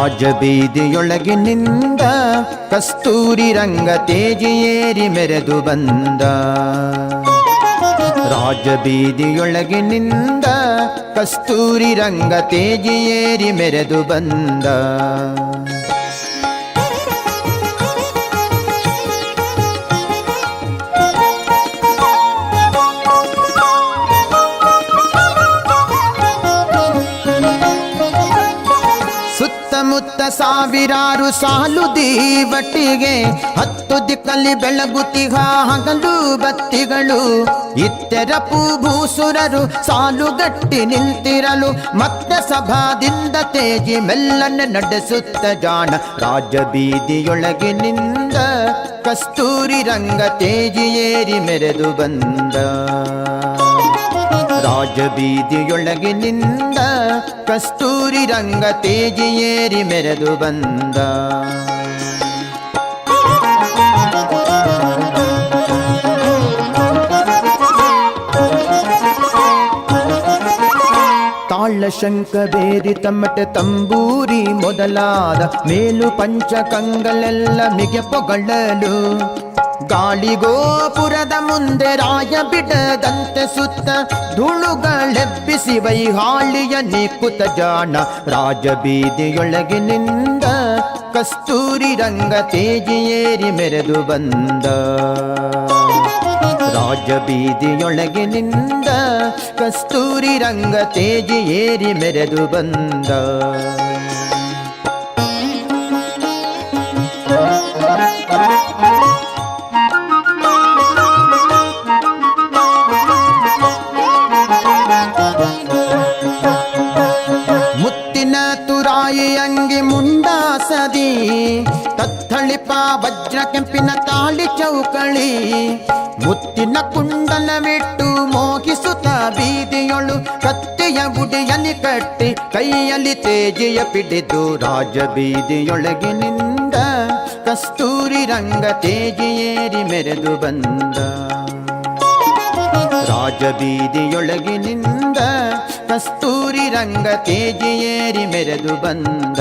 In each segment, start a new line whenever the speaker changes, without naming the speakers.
ರಾಜಬೀದಿಯೊಳಗಿನಿಂದ ಕಸ್ತೂರಿ ರಂಗ ತೇಜಿಯೇರಿ ಮೆರೆದು ಬಂದ. ರಾಜಬೀದಿಯೊಳಗಿನಿಂದ ಕಸ್ತೂರಿ ರಂಗ ತೇಜಿಯೇರಿ ಮೆರೆದು ಬಂದ. ಸುತ್ತಮುತ್ತ ಸಾವಿರಾರು ಸಾಲು ದೀವಟಿಗೆ, 10 ದಿಕ್ಕಲ್ಲಿ ಬೆಳಗುತ್ತಿಹ ಹಗಲು ಬತ್ತಿಗಳು. ಇತ್ತೆರಪು ಭೂಸುರರು ಸಾಲುಗಟ್ಟಿ ನಿಂತಿರಲು, ಮತ್ತೆ ಸಭಾದಿಂದ ತೇಜಿ ಮೆಲ್ಲನೆ ನಡೆಸುತ್ತ ಜಾಣ. ರಾಜಬೀದಿಯೊಳಗಿನಿಂದ ಕಸ್ತೂರಿ ರಂಗ ತೇಜಿಯೇರಿ ಮೆರೆದು ಬಂದ. ರಾಜಬೀದಿಯೊಳಗಿನಿಂದ ಕಸ್ತೂರಿ ರಂಗ ತೇಜಿಯೇರಿ ಮೆರೆದು ಬಂದ. ತಾಳ ಶಂಕ ಬೇರಿ ತಮಟೆ ತಂಬೂರಿ ಮೊದಲಾದ ಮೇಲು ಪಂಚಕಂಗಳೆಲ್ಲ ಮಿಗೆ ಪೊಗಳಲು. ಗಾಳಿಗೋಪುರದ ಮುಂದೆ ರಾಯ ಬಿಡದಂತೆ ಸುತ್ತ ಧೂಳುಗಳೆಬ್ಬಿಸಿ ವೈಹಾಳಿಯ ನಿಕುತ ಜಾಣ. ರಾಜಬೀದಿಯೊಳಗಿನಿಂದ ಕಸ್ತೂರಿ ರಂಗ ತೇಜಿಯೇರಿ ಮೆರೆದು ಬಂದ. ರಾಜಬೀದಿಯೊಳಗಿನಿಂದ ಕಸ್ತೂರಿ ರಂಗ ತೇಜಿಯೇರಿ ಮೆರೆದು ಬಂದ. ಮುತ್ತಿನ ತುರಾಯಿ ಅಂಗಿ ಮುಂಡಾಸದಿ, ತತ್ತಳಿಪ ವಜ್ರ ಕೆಂಪಿನ ತಾಳಿ ಚೌಕಳಿ. ಮುತ್ತಿನ ಕುಂಡಲವಿಟ್ಟು ಮೋಹಿಸುತ್ತ ಬೀದಿಯೊಳು, ಕತ್ತೆಯ ಗುಡಿಯಲ್ಲಿ ಕಟ್ಟಿ ಕೈಯಲ್ಲಿ ತೇಜಿಯ ಪಿಡಿದು. ರಾಜಬೀದಿಯೊಳಗಿನಿಂದ ಕಸ್ತೂರಿ ರಂಗ ತೇಜಿಯೇರಿ ಮೆರೆದು ಬಂದ. ರಾಜಬೀದಿಯೊಳಗಿನಿಂದ ಕಸ್ತೂರಿ ರಂಗ ತೇಜಿಯೇರಿ ಮೆರೆದು ಬಂದ.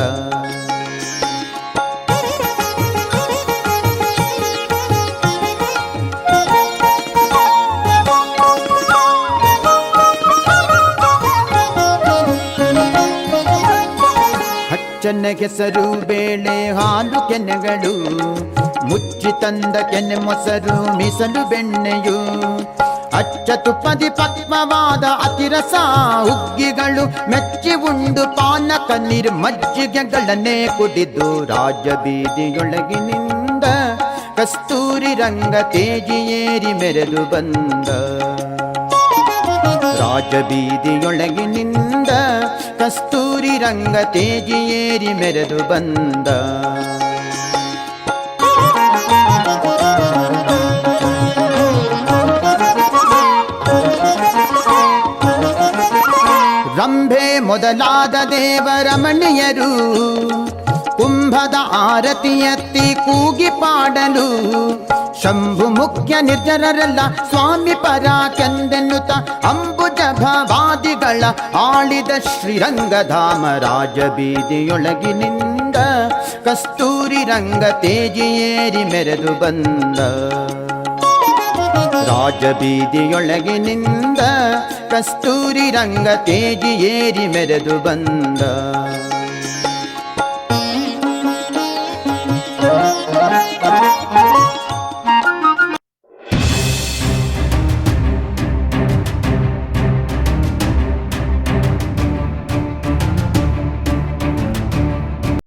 ಹಚ್ಚನ ಕೆಸರು ಬೇಳೆ ಹಾಲು ಕೆನೆಗಳು, ಮುಚ್ಚಿ ತಂದ ಕೆನೆ ಮೊಸರು ಮೀಸಲು ಬೆಣ್ಣೆಯು. ಅಚ್ಚ ತುಪ್ಪದಿ ಪಕ್ವವಾದ ಅತಿರಸ ಹುಗ್ಗಿಗಳು, ಮೆಚ್ಚಿ ಉಂಡು ಪಾನಕ ನಿರ್ಮಜ್ಜಿಗೆಗಳನ್ನೇ ಕುಡಿದು. ರಾಜಬೀದಿಯೊಳಗಿನಿಂದ ಕಸ್ತೂರಿ ರಂಗ ತೇಜಿಯೇರಿ ಮೆರೆದು ಬಂದ. ರಾಜಬೀದಿಯೊಳಗಿನಿಂದ ಕಸ್ತೂರಿ ರಂಗ ತೇಜಿಯೇರಿ ಮೆರೆದು ಬಂದ. ರಂಭೆ ಮೊದಲಾದ ದೇವರಮಣಿಯರು ಕುಂಭದ ಆರತಿ ಎತ್ತಿ ಕೂಗಿ ಪಾಡಲು. ಶಂಭು ಮುಖ್ಯ ನಿರ್ಜರರೆಲ್ಲ ಸ್ವಾಮಿ ಪರಾಕೆಂದೆನ್ನುತ್ತ ಅಂಬುಜ ಭವಾದಿಗಳ ಆಳಿದ ಶ್ರೀರಂಗಧಾಮ. ರಾಜಬೀದಿಯೊಳಗಿನಿಂದ ಕಸ್ತೂರಿ ರಂಗ ತೇಜಿಯೇರಿ ಮೆರೆದು ಬಂದ. ರಾಜಬೀದಿಯೊಳಗಿನಿಂದ ಕಸ್ತೂರಿ ರಂಗ ತೇಜಿಯೇರಿ ಮೆರೆದು ಬಂದ.